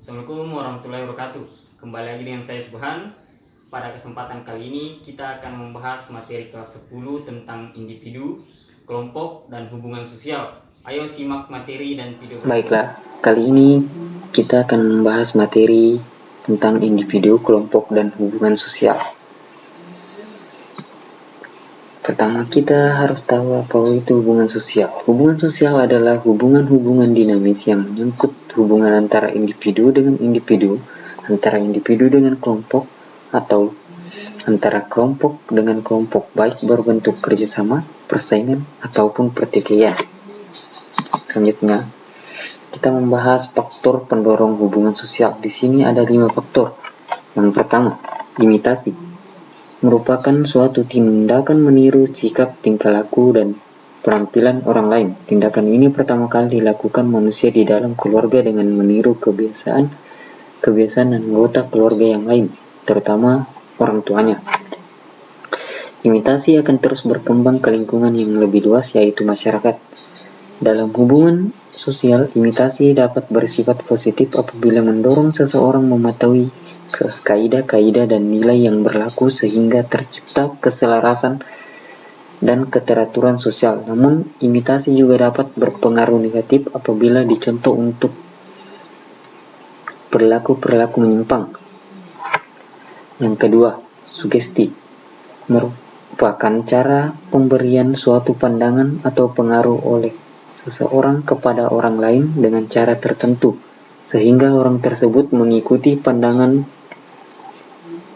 Assalamualaikum warahmatullahi wabarakatuh. Kembali lagi dengan saya Subhan. Pada kesempatan kali ini kita akan membahas materi kelas 10 tentang individu, kelompok, dan hubungan sosial. Ayo simak materi dan video. Baiklah, kali ini kita akan membahas materi tentang individu, kelompok, dan hubungan sosial. Pertama, kita harus tahu apa itu hubungan sosial. Hubungan sosial adalah hubungan-hubungan dinamis yang menyangkut hubungan antara individu dengan individu, antara individu dengan kelompok, atau antara kelompok dengan kelompok, baik berbentuk kerjasama, persaingan, ataupun pertikaian. Selanjutnya, kita membahas faktor pendorong hubungan sosial. Di sini ada 5 faktor. Yang pertama, imitasi. Merupakan suatu tindakan meniru sikap, tingkah laku, dan penampilan orang lain. Tindakan ini pertama kali dilakukan manusia di dalam keluarga dengan meniru kebiasaan anggota keluarga yang lain, terutama orang tuanya. Imitasi akan terus berkembang ke lingkungan yang lebih luas, yaitu masyarakat. Dalam hubungan sosial, imitasi dapat bersifat positif apabila mendorong seseorang mematuhi kaidah-kaidah dan nilai yang berlaku sehingga tercipta keselarasan dan keteraturan sosial. Namun, imitasi juga dapat berpengaruh negatif apabila dicontoh untuk perilaku menyimpang. Yang kedua, sugesti. Merupakan cara pemberian suatu pandangan atau pengaruh oleh seseorang kepada orang lain dengan cara tertentu, sehingga orang tersebut mengikuti pandangan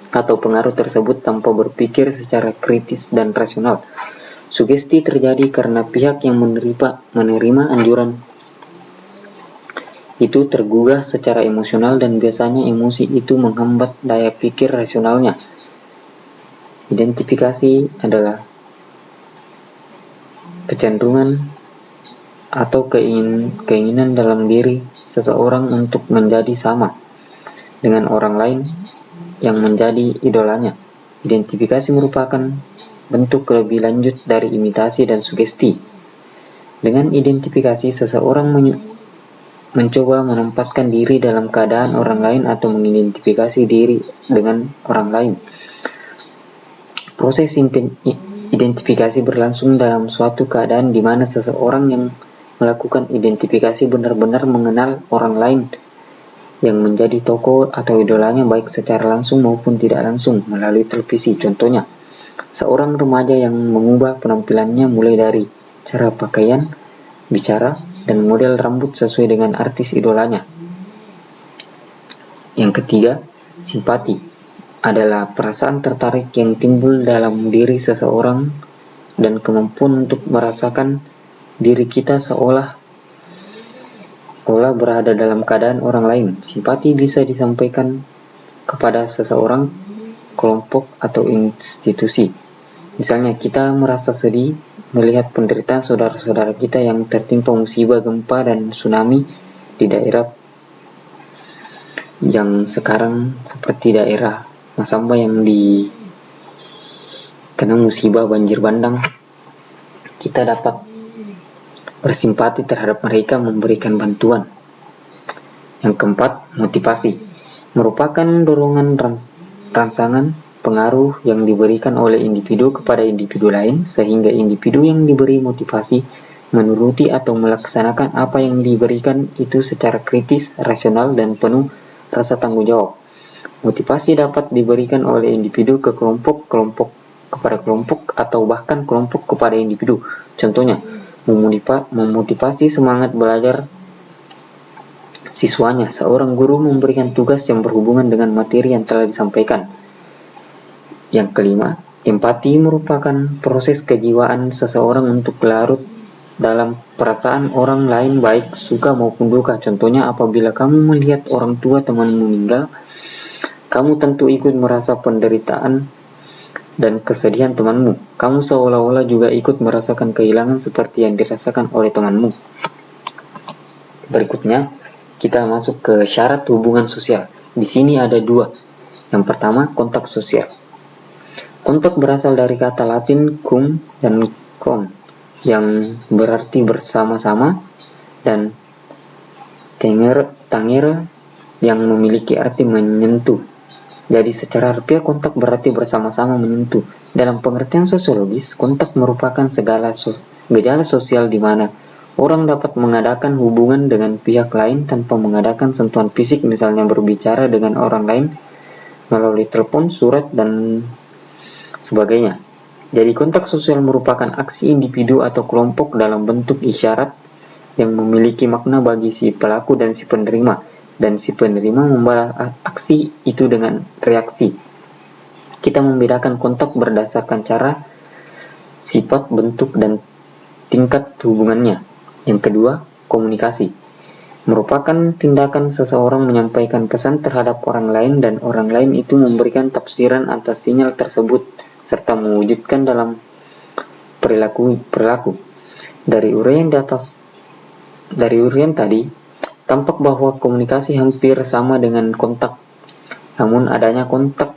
atau pengaruh tersebut tanpa berpikir secara kritis dan rasional. Sugesti terjadi karena pihak yang menerima anjuran itu tergugah secara emosional dan biasanya emosi itu menghambat daya pikir rasionalnya. Identifikasi adalah kecenderungan atau keinginan dalam diri seseorang untuk menjadi sama dengan orang lain yang menjadi idolanya. Identifikasi merupakan bentuk lebih lanjut dari imitasi dan sugesti. Dengan identifikasi, seseorang mencoba menempatkan diri dalam keadaan orang lain atau mengidentifikasi diri dengan orang lain. Proses identifikasi berlangsung dalam suatu keadaan di mana seseorang yang melakukan identifikasi benar-benar mengenal orang lain yang menjadi tokoh atau idolanya baik secara langsung maupun tidak langsung melalui televisi. Contohnya, seorang remaja yang mengubah penampilannya mulai dari cara pakaian, bicara, dan model rambut sesuai dengan artis idolanya. Yang ketiga, simpati adalah perasaan tertarik yang timbul dalam diri seseorang dan kemampuan untuk merasakan diri kita seolah berada dalam keadaan orang lain. Simpati bisa disampaikan kepada seseorang, kelompok, atau institusi. Misalnya, kita merasa sedih melihat penderitaan saudara-saudara kita yang tertimpa musibah gempa dan tsunami di daerah yang sekarang seperti daerah Masamba yang kena musibah banjir bandang. Kita dapat bersimpati terhadap mereka, memberikan bantuan. Yang keempat, motivasi. Merupakan dorongan rangsangan pengaruh yang diberikan oleh individu kepada individu lain, sehingga individu yang diberi motivasi menuruti atau melaksanakan apa yang diberikan itu secara kritis, rasional, dan penuh rasa tanggung jawab. Motivasi dapat diberikan oleh individu ke kelompok, kelompok kepada kelompok, atau bahkan kelompok kepada individu. Contohnya, memotivasi semangat belajar siswanya. Seorang guru memberikan tugas yang berhubungan dengan materi yang telah disampaikan. Yang kelima, empati merupakan proses kejiwaan seseorang untuk larut dalam perasaan orang lain baik suka maupun duka. Contohnya, apabila kamu melihat orang tua temanmu meninggal, kamu tentu ikut merasa penderitaan dan kesedihan temanmu. Kamu seolah-olah juga ikut merasakan kehilangan seperti yang dirasakan oleh temanmu. Berikutnya, kita masuk ke syarat hubungan sosial. Di sini ada 2. Yang pertama, kontak sosial. Kontak berasal dari kata Latin cum dan con, yang berarti bersama-sama, dan tangere yang memiliki arti menyentuh. Jadi secara harfiah kontak berarti bersama-sama menyentuh. Dalam pengertian sosiologis, kontak merupakan gejala sosial di mana orang dapat mengadakan hubungan dengan pihak lain tanpa mengadakan sentuhan fisik, misalnya berbicara dengan orang lain melalui telepon, surat, dan sebagainya. Jadi kontak sosial merupakan aksi individu atau kelompok dalam bentuk isyarat yang memiliki makna bagi si pelaku dan si penerima, dan si penerima membalas aksi itu dengan reaksi. Kita membedakan kontak berdasarkan cara, sifat, bentuk, dan tingkat hubungannya. Yang kedua, komunikasi merupakan tindakan seseorang menyampaikan pesan terhadap orang lain dan orang lain itu memberikan tafsiran atas sinyal tersebut serta mewujudkan dalam perilaku. Dari uraian tadi, tampak bahwa komunikasi hampir sama dengan kontak. Namun adanya kontak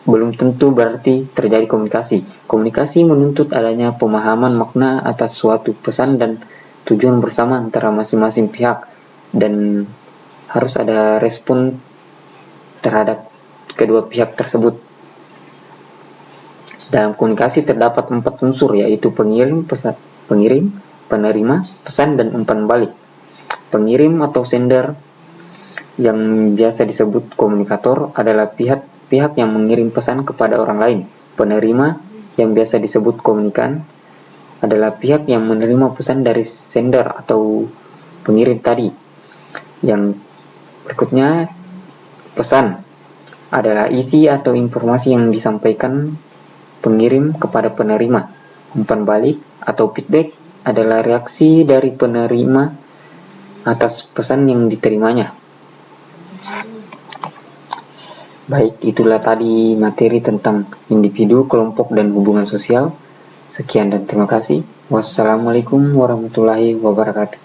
belum tentu berarti terjadi komunikasi. Komunikasi menuntut adanya pemahaman makna atas suatu pesan dan tujuan bersama antara masing-masing pihak, dan harus ada respon terhadap kedua pihak tersebut. Dalam komunikasi terdapat 4 unsur, yaitu pengirim, penerima, pesan, dan umpan balik. Pengirim atau sender yang biasa disebut komunikator adalah pihak yang mengirim pesan kepada orang lain. Penerima yang biasa disebut komunikan adalah pihak yang menerima pesan dari sender atau pengirim tadi. Yang berikutnya, pesan adalah isi atau informasi yang disampaikan pengirim kepada penerima. Umpan balik atau feedback adalah reaksi dari penerima atas pesan yang diterimanya. Baik, itulah tadi materi tentang individu, kelompok, dan hubungan sosial. Sekian dan terima kasih. Wassalamualaikum warahmatullahi wabarakatuh.